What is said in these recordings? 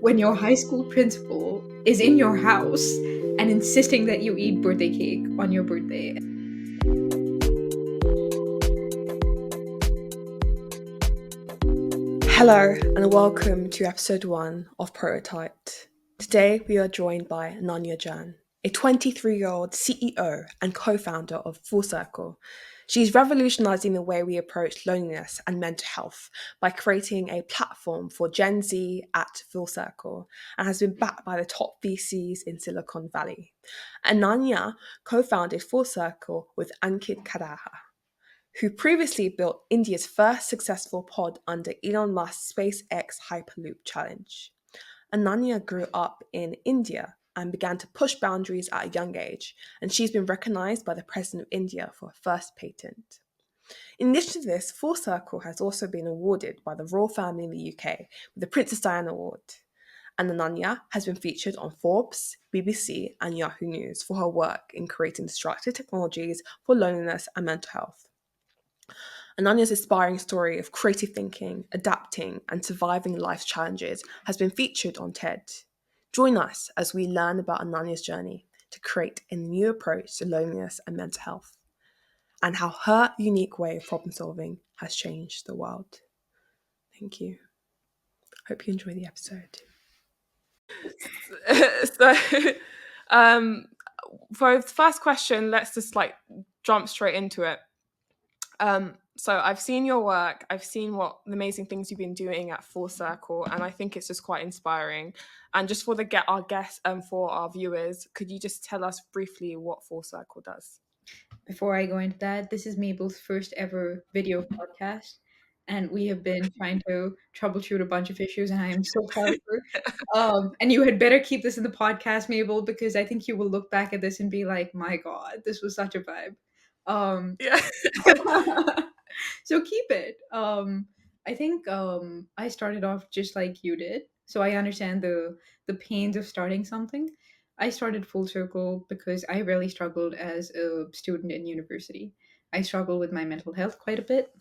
when your high school principal is in your house and insisting that you eat birthday cake on your birthday. Hello and welcome to episode 1 of Prototyped. Today we are joined by Ananya Jan, a 23-year-old CEO and co-founder of Full Circle. She's revolutionizing the way we approach loneliness and mental health by creating a platform for Gen Z at Full Circle and has been backed by the top VCs in Silicon Valley. Ananya co-founded Full Circle with Ankit Kadaha, who previously built India's first successful pod under Elon Musk's SpaceX Hyperloop challenge. Ananya grew up in India and began to push boundaries at a young age, and she's been recognized by the President of India for her first patent. In addition to this, Full Circle has also been awarded by the royal family in the UK with the Princess Diana Award. And Ananya has been featured on Forbes, BBC, and Yahoo News for her work in creating disruptive technologies for loneliness and mental health. Ananya's inspiring story of creative thinking, adapting, and surviving life's challenges has been featured on TED. Join us as we learn about Ananya's journey to create a new approach to loneliness and mental health, and how her unique way of problem solving has changed the world. Thank you. Hope you enjoy the episode. So, for the first question, let's just jump straight into it. So I've seen your work, I've seen what the amazing things you've been doing at Full Circle, and I think it's just quite inspiring. And just for our guests and for our viewers, could you just tell us briefly what Full Circle does? Before I go into that, this is Mabel's first ever video podcast, and we have been trying to troubleshoot a bunch of issues, and I am so proud of her. And you had better keep this in the podcast, Mabel, because I think you will look back at this and be like, "My God, this was such a vibe." Um, Yeah. so keep it. I think I started off just like you did, so I understand the pains of starting something. I started Full Circle because I really struggled as a student in university. I struggled with my mental health quite a bit.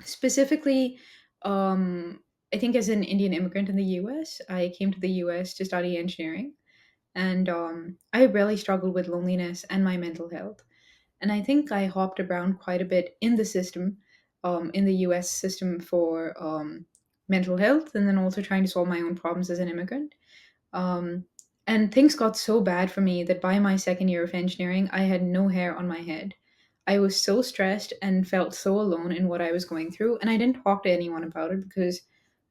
Specifically, I think as an Indian immigrant in the US, I came to the US to study engineering, and I really struggled with loneliness and my mental health. And I think I hopped around quite a bit in the system, in the US system for mental health, and then also trying to solve my own problems as an immigrant. Um, and things got so bad for me that by my second year of engineering, I had no hair on my head. I was so stressed and felt so alone in what I was going through. And I didn't talk to anyone about it because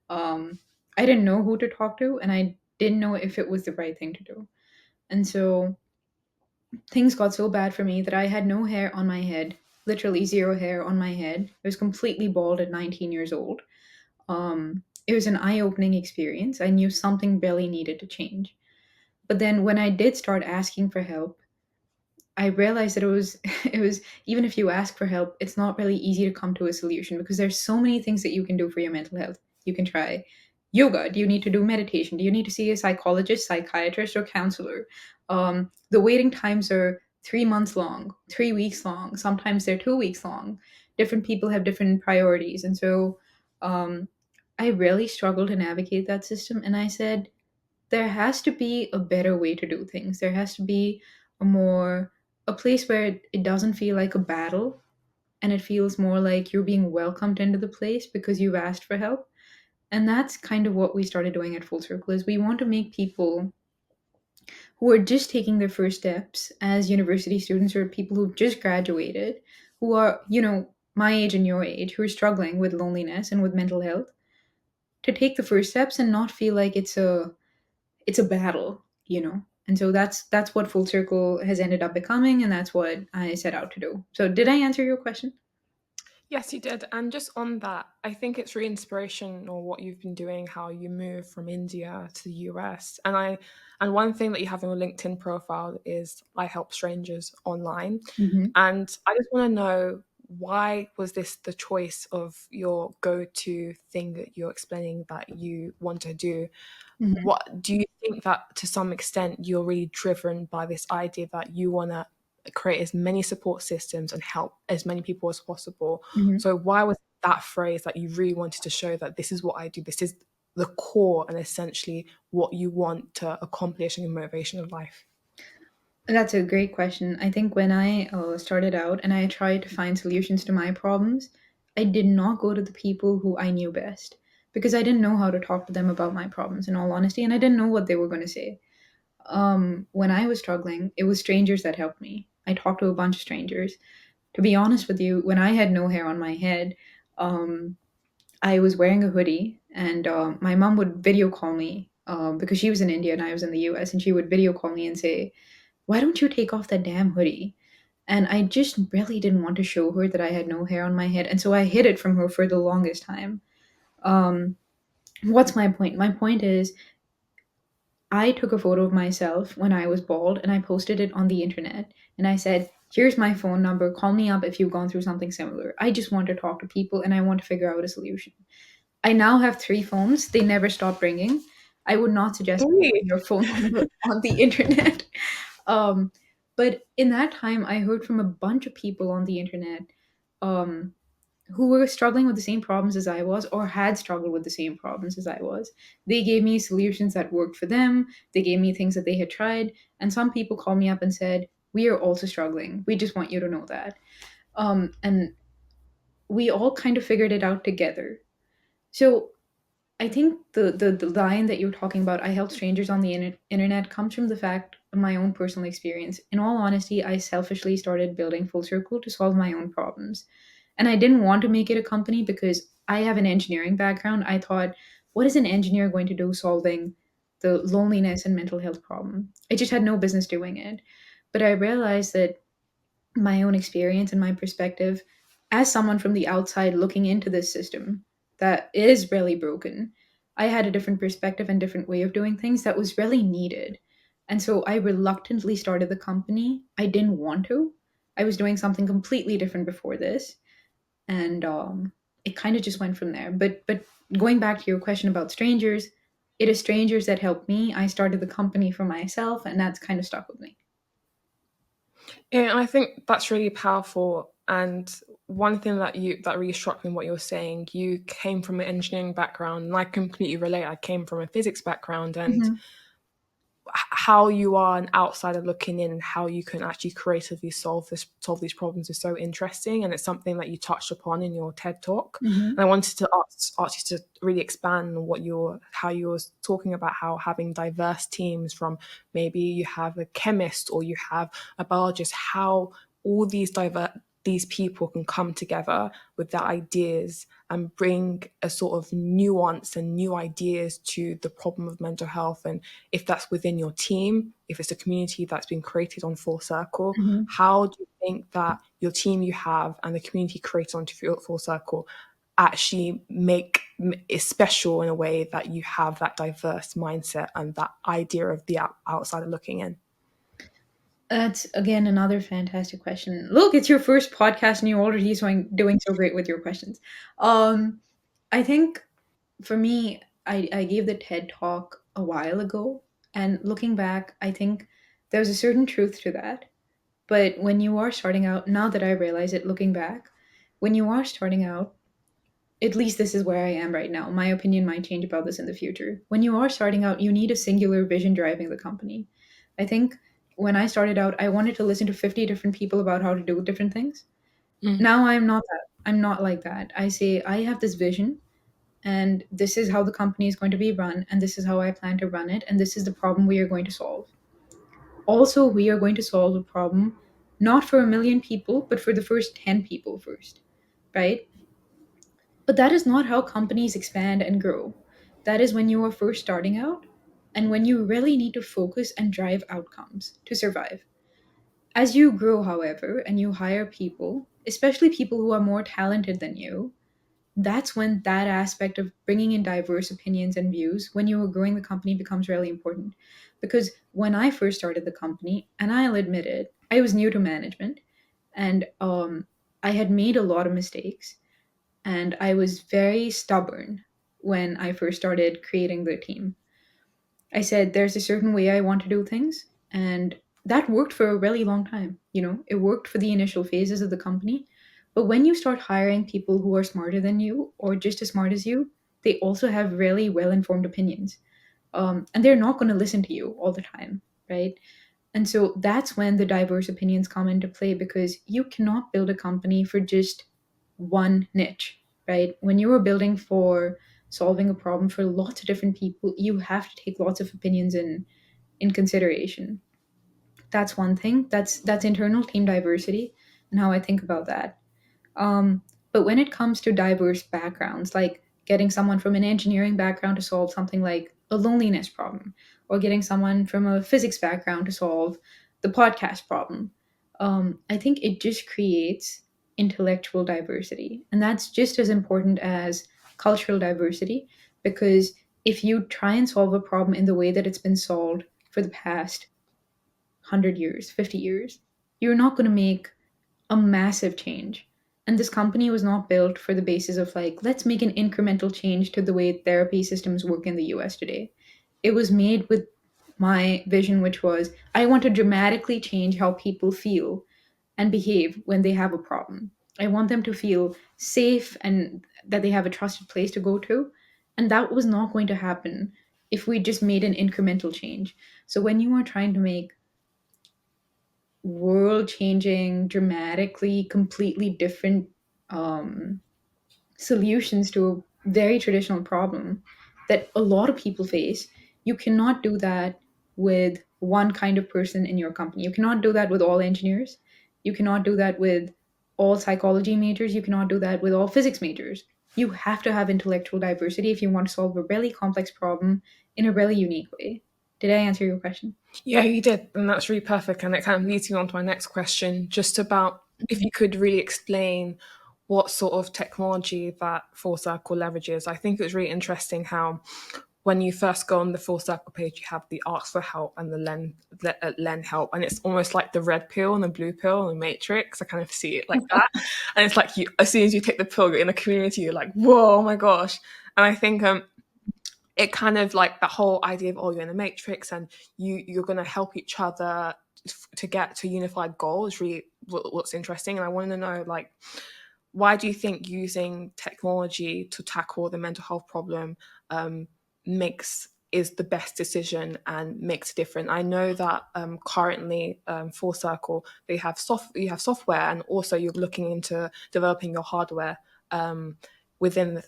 um, I didn't know who to talk to and I didn't know if it was the right thing to do. And so things got so bad for me that I had no hair on my head, literally zero hair on my head. I was completely bald at 19 years old. It was an eye opening experience. I knew something really needed to change. But then when I did start asking for help, I realized that it was it was even if you ask for help, it's not really easy to come to a solution because there's so many things that you can do for your mental health. You can try yoga. Do you need to do meditation? Do you need to see a psychologist, psychiatrist, or counselor? The waiting times are 3 months long, 3 weeks long. Sometimes they're 2 weeks long. Different people have different priorities, and so um, I really struggled to navigate that system. And I said, there has to be a better way to do things. There has to be a more a place where it doesn't feel like a battle and it feels more like you're being welcomed into the place because you've asked for help. And that's kind of what we started doing at Full Circle is we want to make people who are just taking their first steps as university students or people who've just graduated, who are, my age and your age, who are struggling with loneliness and with mental health, to take the first steps and not feel like it's a battle. And so that's what Full Circle has ended up becoming, and that's what I set out to do. So did I answer your question? Yes, you did. And just on that, I think it's really inspirational what you've been doing, how you moved from India to the US. And one thing that you have on your LinkedIn profile is I help strangers online. Hmm. And I just want to know, why was this the choice of your go-to thing that you're explaining that you want to do? Hmm. What do you think that to some extent you're really driven by this idea that you want to create as many support systems and help as many people as possible? Hmm. So why was that phrase that you really wanted to show that this is what I do, this is the core and essentially what you want to accomplish in your motivation of life? That's a great question. I think when I started out and I tried to find solutions to my problems, I did not go to the people who I knew best because I didn't know how to talk to them about my problems, in all honesty, and I didn't know what they were going to say. When I was struggling, it was strangers that helped me. I talked to a bunch of strangers. To be honest with you, when I had no hair on my head, um, I was wearing a hoodie, and my mom would video call me because she was in India and I was in the US, and she would video call me and say, "Why don't you take off that damn hoodie?" And I just really didn't want to show her that I had no hair on my head, and so I hid it from her for the longest time. Um, what's my point? My point is, I took a photo of myself when I was bald and I posted it on the internet. And I said, "Here's my phone number. Call me up if you've gone through something similar. I just want to talk to people and I want to figure out a solution." I now have three phones. They never stop ringing. I would not suggest Three. putting your phone number on the internet. Um, but in that time, I heard from a bunch of people on the internet um, who were struggling with the same problems as I was or had struggled with the same problems as I was. They gave me solutions that worked for them. They gave me things that they had tried. And some people called me up and said, "We are also struggling. We just want you to know that." And we all kind of figured it out together. So I think the line that you're talking about, "I help strangers on the internet," comes from the fact of my own personal experience. In all honesty, I selfishly started building Full Circle to solve my own problems. And I didn't want to make it a company because I have an engineering background. I thought, what is an engineer going to do solving the loneliness and mental health problem? I just had no business doing it. But I realized that my own experience and my perspective as someone from the outside looking into this system that is really broken, I had a different perspective and different way of doing things that was really needed. And so I reluctantly started the company. I didn't want to. I was doing something completely different before this, and it kind of just went from there. But going back to your question about strangers, it is strangers that helped me. I started the company for myself, and that's kind of stuck with me. Yeah, and I think that's really powerful. And one thing that really struck me in what you were saying, you came from an engineering background, and I completely relate. I came from a physics background, and Mhm. how you are an outsider looking in and how you can actually creatively solve these problems is so interesting, and it's something that you touched upon in your TED talk. Mhm. And I wanted to ask you to really expand on how you were talking about how having diverse teams, from maybe you have a chemist or you have a biologist, how all these people can come together with their ideas and bring a sort of nuance and new ideas to the problem of mental health. And if that's within your team, if it's a community that's been created on Full Circle, Mhm. how do you think that your team you have and the community created on Full Circle actually make it special in a way that you have that diverse mindset and that idea of the outsider looking in? That's again another fantastic question. Look, it's your first podcast and you're already doing so great with your questions. Um, I think for me, I gave the TED talk a while ago, and looking back, I think there's a certain truth to that. But when you are starting out, now that I realize it looking back, when you are starting out, at least this is where I am right now. My opinion might change about this in the future. When you are starting out, you need a singular vision driving the company. I think when I started out, I wanted to listen to 50 different people about how to do different things. Mm. Now I'm not that. I'm not like that. I say, I have this vision, and this is how the company is going to be run, and this is how I plan to run it, and this is the problem we are going to solve. Also, we are going to solve a problem not for a million people, but for the first 10 people first, right? But that is not how companies expand and grow. That is when you are first starting out and when you really need to focus and drive outcomes to survive. As you grow, however, and you hire people, especially people who are more talented than you, that's when that aspect of bringing in diverse opinions and views when you are growing the company becomes really important. Because when I first started the company, and I'll admit it, I was new to management, and I had made a lot of mistakes, and I was very stubborn when I first started creating the team. I said, there's a certain way I want to do things, and that worked for a really long time. It worked for the initial phases of the company. But when you start hiring people who are smarter than you or just as smart as you, they also have really well informed opinions. And they're not going to listen to you all the time, right? And so that's when the diverse opinions come into play, because you cannot build a company for just one niche, right? When you are building for solving a problem for lots of different people, you have to take lots of opinions in consideration. That's one thing. That's internal team diversity and how I think about that. But when it comes to diverse backgrounds, like getting someone from an engineering background to solve something like a loneliness problem, or getting someone from a physics background to solve the podcast problem, I think it just creates intellectual diversity. And that's just as important as cultural diversity, because if you try and solve a problem in the way that it's been solved for the past 100 years, 50 years, you're not going to make a massive change. And this company was not built for the basis of like, let's make an incremental change to the way therapy systems work in the US today. It was made with my vision, which was I want to dramatically change how people feel and behave when they have a problem. I want them to feel safe and that they have a trusted place to go to. And that was not going to happen if we just made an incremental change. So when you are trying to make world changing, dramatically, completely different um, solutions to a very traditional problem that a lot of people face, you cannot do that with one kind of person in your company. You cannot do that with all engineers. You cannot do that with all psychology majors. You cannot do that with all physics majors. You have to have intellectual diversity if you want to solve a really complex problem in a really unique way. Did I answer your question? Yeah, you did, and that's really perfect. And it kind of leads me on to my next question, just about if you could really explain what sort of technology that Full Circle leverages. I think it was really interesting how when you first go on the Full Circle page, you have the ask for help and the lend help, and it's almost like the red pill and the blue pill and the Matrix. I kind of see it like that, and it's like you, as soon as you take the pill, you're in a community. You're like, whoa, oh my gosh! And I think it kind of like the whole idea of, oh, you're in a matrix and you're going to help each other to get to a unified goal is really what's interesting. And I want to know, like, why do you think using technology to tackle the mental health problem makes is the best decision and makes a difference? I know that currently Full Circle, you have software, and also you're looking into developing your hardware within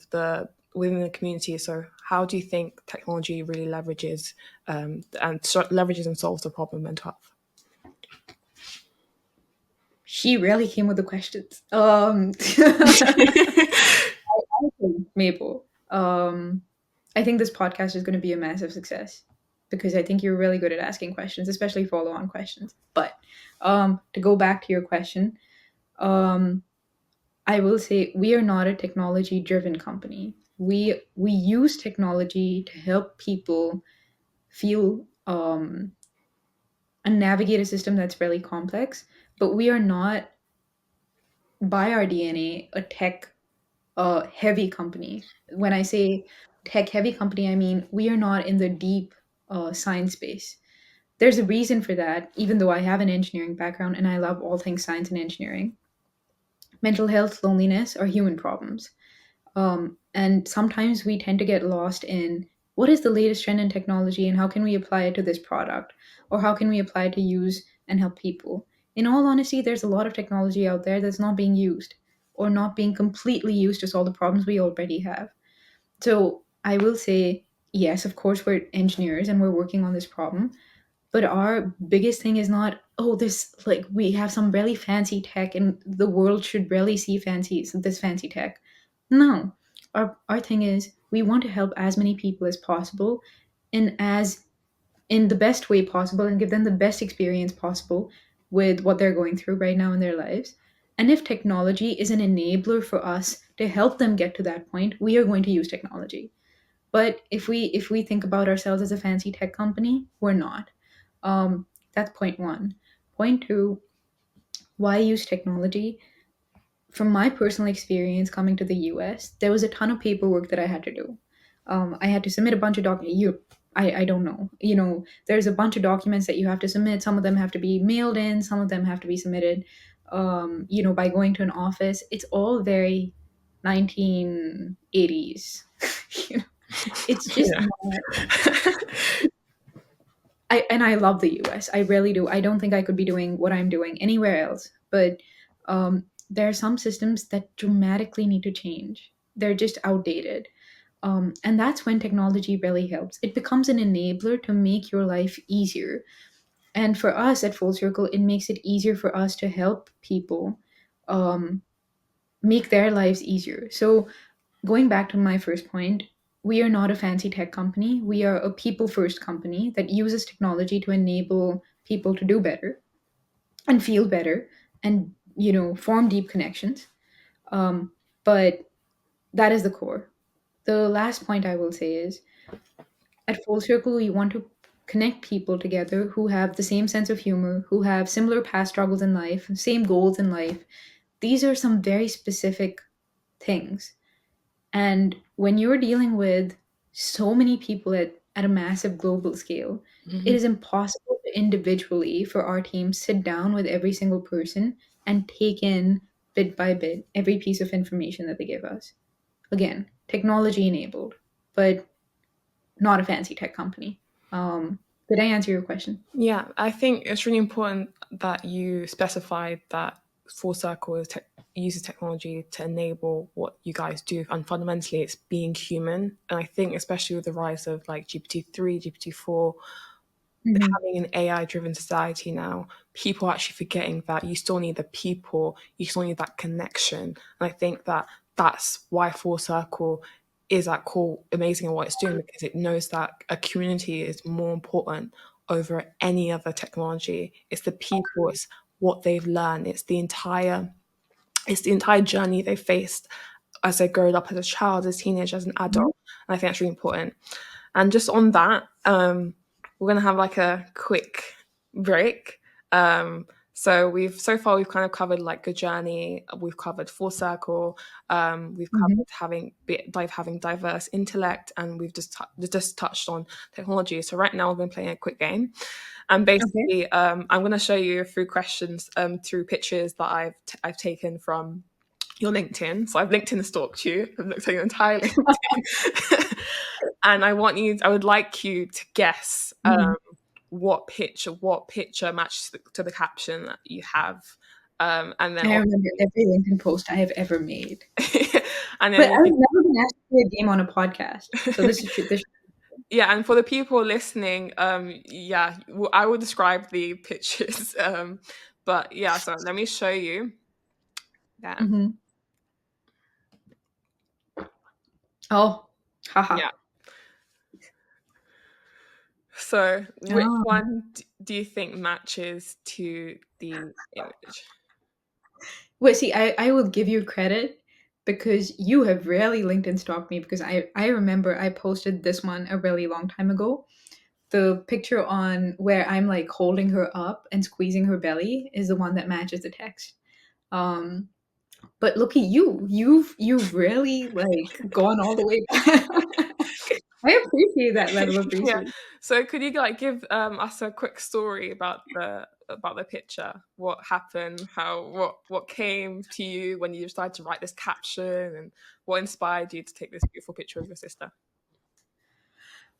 within the community. So how do you think technology really leverages leverages and solves the problem of mental health? She really came with the questions. Mabel. I think this podcast is going to be a massive success because I think you're really good at asking questions, especially follow on questions. But to go back to your question, um, I will say we are not a technology driven company. We use technology to help people feel and navigate a system that's really complex, but we are not by our DNA a tech heavy company. When I say tech heavy company, I mean we are not in the deep science space. There's a reason for that, even though I have an engineering background and I love all things science and engineering. Mental health, loneliness are human problems. And sometimes we tend to get lost in what is the latest trend in technology and how can we apply it to this product, or how can we apply it to use and help people. In all honesty, there's a lot of technology out there that's not being used or not being completely used to solve the problems we already have. So I will say, yes, of course, we're engineers and we're working on this problem, but our biggest thing is not, oh, this, like, we have some really fancy tech and the world should really see this fancy tech. No. Our thing is we want to help as many people as possible in the best way possible and give them the best experience possible with what they're going through right now in their lives. And if technology is an enabler for us to help them get to that point, we are going to use technology. But if we think about ourselves as a fancy tech company, we're not. That's point one. Point two, why use technology? From my personal experience coming to the US, there was a ton of paperwork that I had to do. I had to submit a bunch of documents. I don't know. There's a bunch of documents that you have to submit. Some of them have to be mailed in. Some of them have to be submitted, by going to an office. It's all very 1980s. You know, it's just Yeah. not. I love the US. I really do. I don't think I could be doing what I'm doing anywhere else. But there are some systems that dramatically need to change. They're just outdated. And that's when technology really helps. It becomes an enabler to make your life easier. And for us at Full Circle, it makes it easier for us to help people um, make their lives easier. So, going back to my first point, we are not a fancy tech company. We are a people first company that uses technology to enable people to do better and feel better and, form deep connections. Um, but that is the core. The last point I will say is at Full Circle, we want to connect people together who have the same sense of humor, who have similar past struggles in life, same goals in life. These are some very specific things. And when you're dealing with so many people at a massive global scale, it Mhm. is impossible to individually for our team sit down with every single person and take in bit by bit every piece of information that they give us. Again, technology enabled, but not a fancy tech company. Did I answer your question? Yeah, I think it's really important that you specified that Full Circle uses technology to enable what you guys do, and fundamentally, it's being human. And I think, especially with the rise of like GPT-3, GPT-4, Hmm. having an AI-driven society now, people are actually forgetting that you still need the people, you still need that connection. And I think that that's why Full Circle is at core amazing at what it's doing, because it knows that a community is more important over any other technology. It's the people, it's what they've learned, it's the entire journey they faced as they grow up as a child, as a teenager, as an adult. And I think that's really important. And just on that, we're gonna have like a quick break. So far we've kind of covered like the journey. We've covered Full Circle. We've Hmm. covered having diverse intellect, and we've just touched on technology. So right now we're going to play a quick game, and Okay. basically I'm going to show you a few questions through pictures that I've taken from your LinkedIn. So I've LinkedIn stalked you. I've looked at your entire LinkedIn. And I would like you to guess Mhm. what picture matches to the caption that you have. And then I remember obviously, every LinkedIn post I have ever made. and But then I've never been asked to play a game on a podcast, so this. yeah, and for the people listening, yeah, I will describe the pictures. But yeah, so let me show you that. Mhm. Oh, haha. Yeah. So, which Oh. one do you think matches to the image? Well, see, I will give you credit because you have rarely LinkedIn stalked me because I remember I posted this one a really long time ago. The picture on where I'm like holding her up and squeezing her belly is the one that matches the text. Um, but look at you. You've really like gone all the way back. I appreciate that level of Yeah. research. So could you like give us a quick story about the picture? What happened? What came to you when you decided to write this caption, and what inspired you to take this beautiful picture of your sister?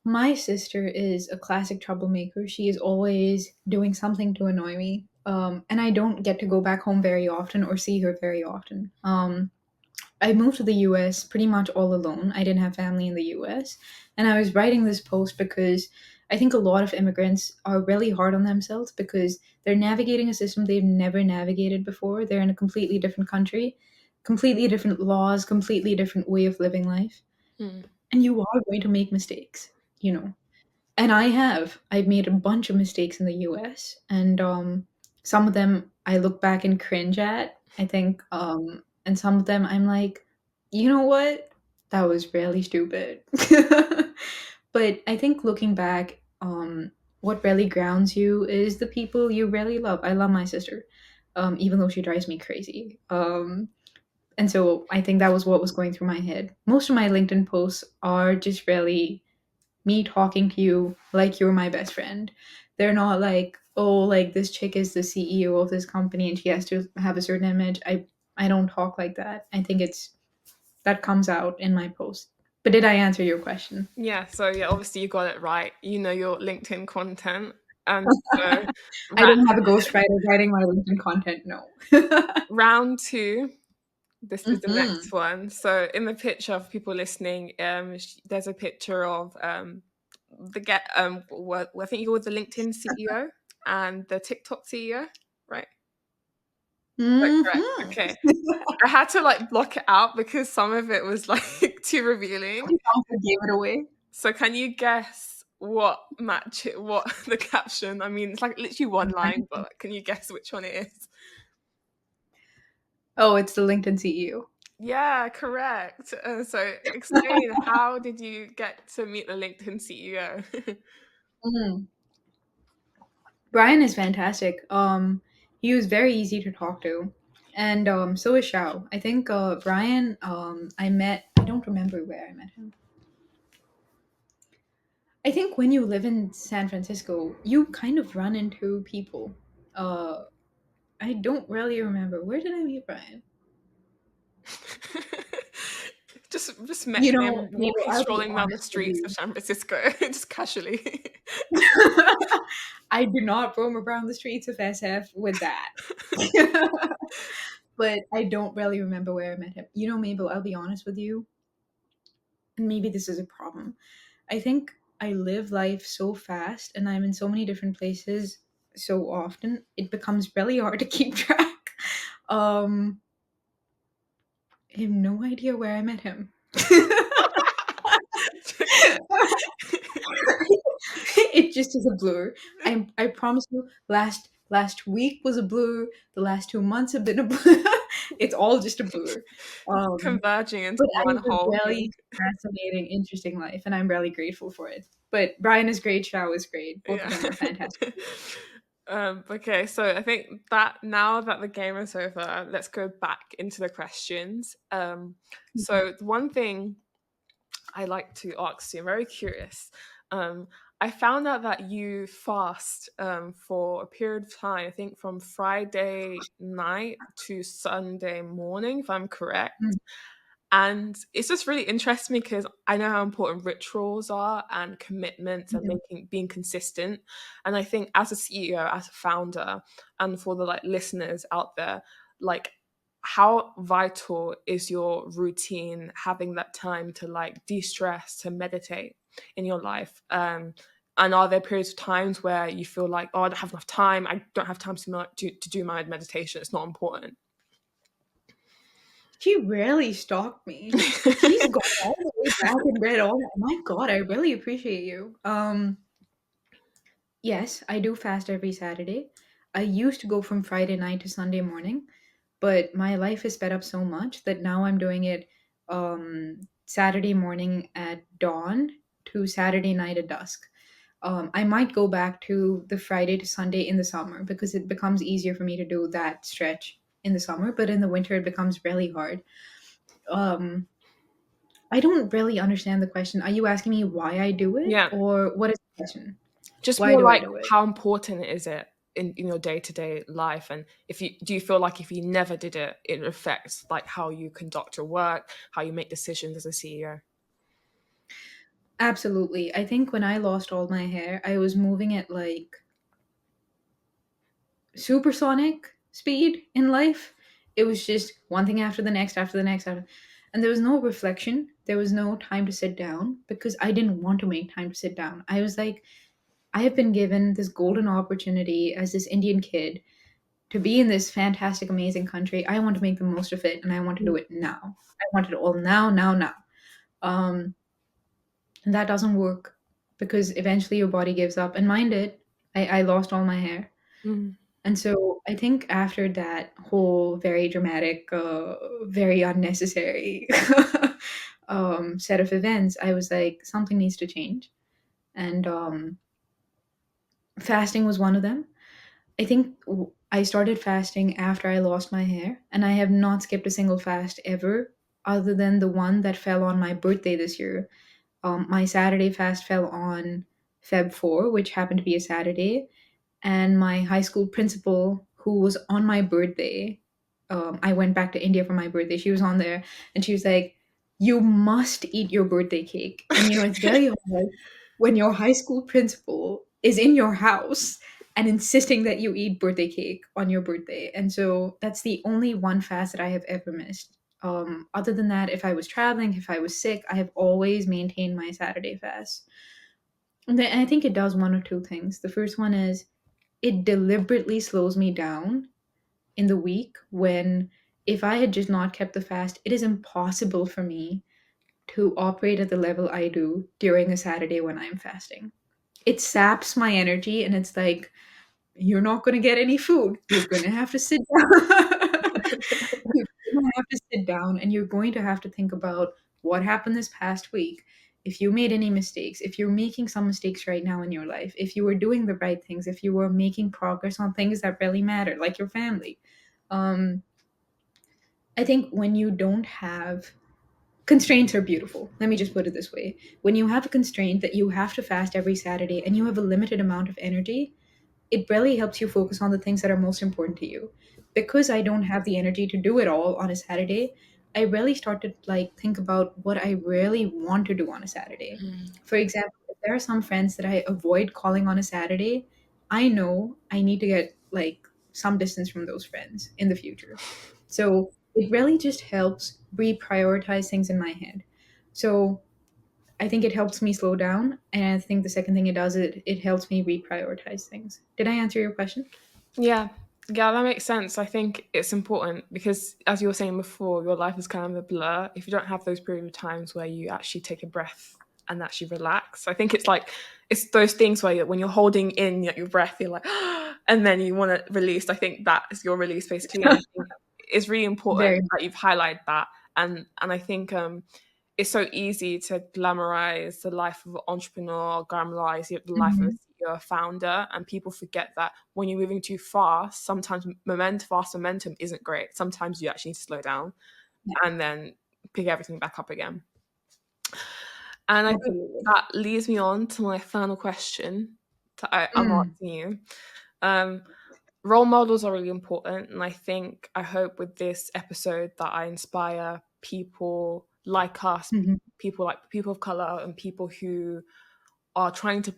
My sister is a classic troublemaker. She is always doing something to annoy me. And I don't get to go back home very often or see her very often. I moved to the US pretty much all alone. I didn't have family in the US. And I was writing this post because I think a lot of immigrants are really hard on themselves because they're navigating a system they've never navigated before. They're in a completely different country, completely different laws, completely different way of living life. Hmm. And you are going to make mistakes, you know. And I have. I've made a bunch of mistakes in the US. And some of them I look back and cringe at, I think. And some of them I'm like, you know what? That was really stupid. But I think looking back, what really grounds you is the people you really love. I love my sister, even though she drives me crazy. And so I think that was what was going through my head. Most of my LinkedIn posts are just really me talking to you like you're my best friend. They're not like, oh, like this chick is the CEO of this company and she has to have a certain image. I don't talk like that. I think it's that comes out in my post. But did I answer your question? Yeah, so yeah, obviously you got it right. You know your LinkedIn content. And so I ra- don't have a ghostwriter writing my LinkedIn content. No. round two, this is the Hmm. next one. So in the picture of people listening, there's a picture of the get what I think you were the LinkedIn CEO and the TikTok CEO, right? Is that correct? Hmm. Okay. I had to like block it out because some of it was like too revealing. I gave it away. So can you guess what the caption? I mean, it's like literally one line, but like, can you guess which one it is? Oh, it's the LinkedIn CEO. Yeah, correct. So explain, how did you get to meet the LinkedIn CEO? Mm. Brian is fantastic. He was very easy to talk to, and so is Shao. I think Brian. I met. I don't remember where I met him. I think when you live in San Francisco, you kind of run into people. Uh, I don't really remember. Where did I meet Brian? Just met You know, him maybe walking, I'll be strolling down the honest with streets of you. San Francisco, just casually. I do not roam around the streets of SF with that. But I don't really remember where I met him. You know, Mabel, I'll be honest with you, and maybe this is a problem. I think I live life so fast and I'm in so many different places so often, it becomes really hard to keep track. Um, I have no idea where I met him. It just is a blur. I promise you, last week was a blur. The last 2 months have been a blur. It's all just a blur. Um, Converging into but I one have a whole thing. really fascinating, interesting life, and I'm really grateful for it. But Brian is great. Shao is great. Both of Yeah. them are fantastic. Okay, so I think that now that the game is over, let's go back into the questions. So the one thing I like to ask you, I'm very curious. Um, I found out that you fast for a period of time, I think from Friday night to Sunday morning, if I'm correct. Mhm. And it's just really interesting because I know how important rituals are and commitments and Mhm. making being consistent. And I think as a CEO, as a founder, and for the like listeners out there, like how vital is your routine having that time to like de-stress, to meditate in your life? And are there periods of times where you feel like, oh, I don't have enough time, I don't have time to do my meditation, it's not important? She rarely stalked me. She's gone all the way back and read all that. My God, I really appreciate you. Yes, I do fast every Saturday. I used to go from Friday night to Sunday morning, but my life is sped up so much that now I'm doing it Saturday morning at dawn to Saturday night at dusk. I might go back to the Friday to Sunday in the summer because it becomes easier for me to do that stretch in the summer, but in the winter it becomes really hard. Um, I don't really understand the question. Are you asking me why I do it, Yeah. or what is the question? Just Why more do I like do it? how important is it in your day-to-day life, and if you do you feel like if you never did it, it affects like how you conduct your work, how you make decisions as a CEO? Absolutely. I think when I lost all my hair, I was moving at like supersonic speed in life. It was just one thing after the next, after the next, after, and there was no reflection. There was no time to sit down because I didn't want to make time to sit down. I was like, I have been given this golden opportunity as this Indian kid to be in this fantastic, amazing country. I want to make the most of it, and I want to do it now. I want it all now, now, now. Um, and that doesn't work because eventually your body gives up. And mine did. I lost all my hair. Mm. And so I think after that whole very dramatic, very unnecessary set of events, I was like, something needs to change. And fasting was one of them. I think I started fasting after I lost my hair, and I have not skipped a single fast ever, other than the one that fell on my birthday this year. My Saturday fast fell on Feb 4, which happened to be a Saturday, and my high school principal, who was on my birthday, I went back to India for my birthday. She was on there, and she was like, you must eat your birthday cake. And it's very hard when your high school principal is in your house and insisting that you eat birthday cake on your birthday. And so that's the only one fast that I have ever missed. Other than that, if I was traveling, if I was sick, I have always maintained my Saturday fast. And I think it does one or two things. The first one is it deliberately slows me down in the week when, if I had just not kept the fast, it is impossible for me to operate at the level I do during a Saturday when I'm fasting. It saps my energy and it's like, you're not going to get any food. You're going to have to sit down. You're going to have to sit down and you're going to have to think about what happened this past week. If you made any mistakes, if you're making some mistakes right now in your life, if you were doing the right things, if you were making progress on things that really matter, like your family. Um, I think when you don't have constraints are beautiful. Let me just put it this way. When you have a constraint that you have to fast every Saturday and you have a limited amount of energy, it really helps you focus on the things that are most important to you. Because I don't have the energy to do it all on a Saturday, I really start to like think about what I really want to do on a Saturday. For example, if there are some friends that I avoid calling on a Saturday, I know I need to get like some distance from those friends in the future. So it really just helps reprioritize things in my head. So I think it helps me slow down. And I think the second thing it does, it helps me reprioritize things. Did I answer your question? Yeah, yeah, that makes sense. I think it's important because, as you were saying before, your life is kind of a blur. If you don't have those period of times where you actually take a breath and actually relax, I think it's like it's those things where when you're holding in your breath, you're like, and then you want to release. I think that is your release basically, and I think it's really important Very. that you've highlighted that. And I think it's so easy to glamorize the life of an entrepreneur, glamorize the life of a Mhm. CEO, a founder, and people forget that when you're moving too fast, sometimes fast momentum isn't great. Sometimes you actually need to slow down Yeah, and then pick everything back up again. And I think absolutely. that leads me on to my final question that I'm Mm. asking you. Um, Role models are really important, and I hope with this episode that I inspire people like us, Mhm. people of color, and people who are trying to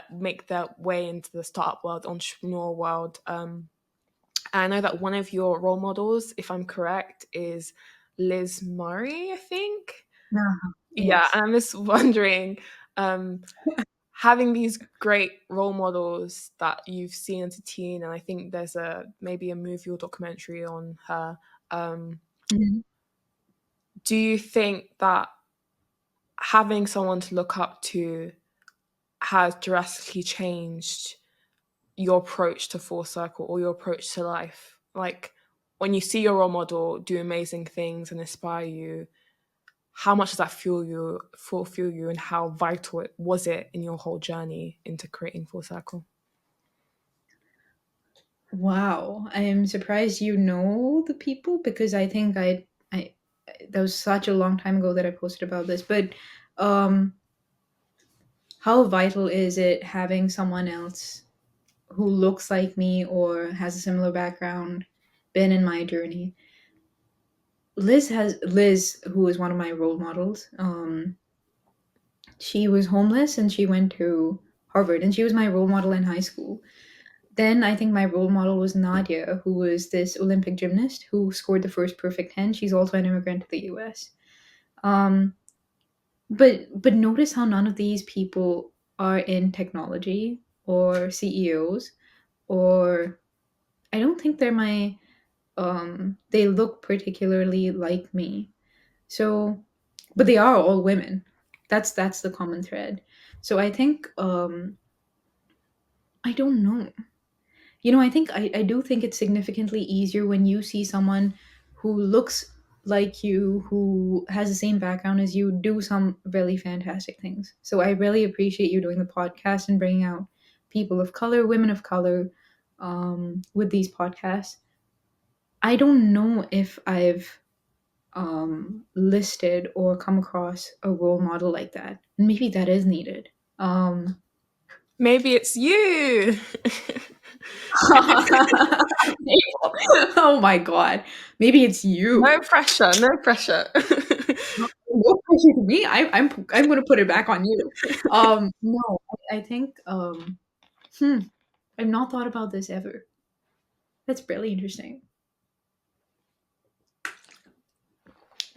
make their way into the startup world, entrepreneur world. And I know that one of your role models, if I'm correct, is Liz Murray, I think. Uh-huh. Yeah, Yes. and I'm just wondering, um, having these great role models that you've seen as a teen, and I think there's maybe a movie or documentary on her. Um, Mhm. do you think that having someone to look up to has drastically changed your approach to full circle or your approach to life? Like when you see your role model do amazing things and inspire you, how much does that fulfill you, and how vital it was it in your whole journey into creating full circle? Wow. I am surprised you know the people because I think I that was such a long time ago that I posted about this. But um how vital is it having someone else who looks like me or has a similar background been in my journey? Liz, who is one of my role models. She was homeless and she went to Harvard, and she was my role model in high school. Then I think my role model was Nadia, who was this Olympic gymnast who scored the first perfect 10. She's also an immigrant to the US. Um, but notice how none of these people are in technology or CEOs, or I don't think they're my they look particularly like me. So, but they are all women. That's the common thread. So I think I don't know. I think I do think it's significantly easier when you see someone who looks like you, who has the same background as you, do some really fantastic things. So I really appreciate you doing the podcast and bringing out people of color, women of color, with these podcasts. I don't know if I've listed or come across a role model like that. Maybe that is needed. Um, Maybe it's you. oh my god, maybe it's No you. pressure, no pressure. No pressure to me. I'm gonna put it back on you. No, I think hmm, I've not thought about this ever. That's really interesting.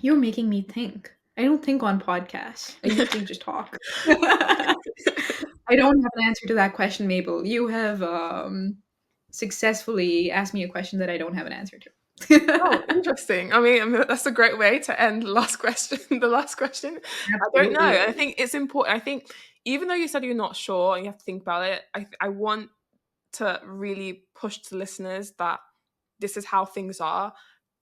You're making me think. I don't think on podcasts. I usually just talk. I don't have an answer to that question, Mabel. You have successfully asked me a question that I don't have an answer Oh, to. interesting. I mean, that's a great way to end the last question. The last question. I don't know. Absolutely I is. think it's important. I think even though you said you're not sure and you have to think about it, I want to really push to listeners that this is how things are.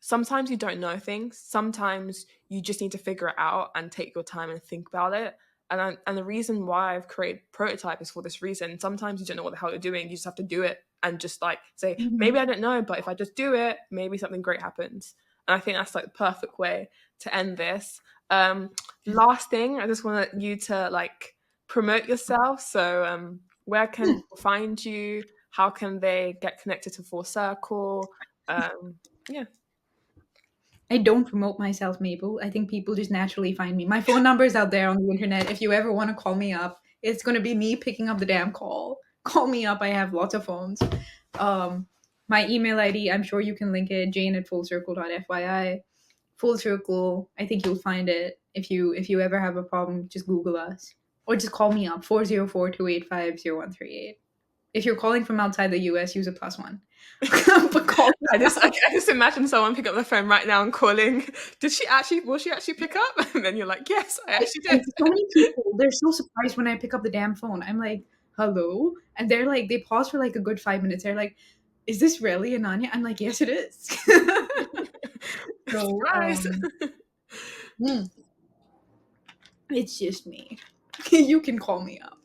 Sometimes you don't know things. Sometimes you just need to figure it out and take your time and think about it. And the reason why I've created Prototype is for this reason. Sometimes you don't know what the hell you're doing. You just have to do it and just like say, maybe Mhm. I don't know, but if I just do it, maybe something great happens. And I think that's like the perfect way to end this. Um, Last thing, I just want you to like promote yourself. So where can people find you? How can they get connected to Full Circle? Yeah. I don't promote myself, Mabel. I think people just naturally find me. My phone number is out there on the internet. If you ever want to call me up, it's going to be me picking up the damn call. Call me up. I have lots of phones. Um, my email ID, I'm sure you can link it, jane at fullcircle.fyi. Full Circle, I think you'll find it. If you ever have a problem, just Google us. Or just call me up, 404-285-0138. If you're calling from outside the US, use a plus one. But call me I just imagine someone pick up the phone right now and calling. Did she actually? Will she actually pick up? And then you're like, yes, I actually did. And so many people, they're so surprised when I pick up the damn phone. I'm like, hello? And they're like, they pause for like a good 5 minutes. They're like, is this really Ananya? I'm like, yes, it is. So, Surprise. mm, it's just me. You can call me up.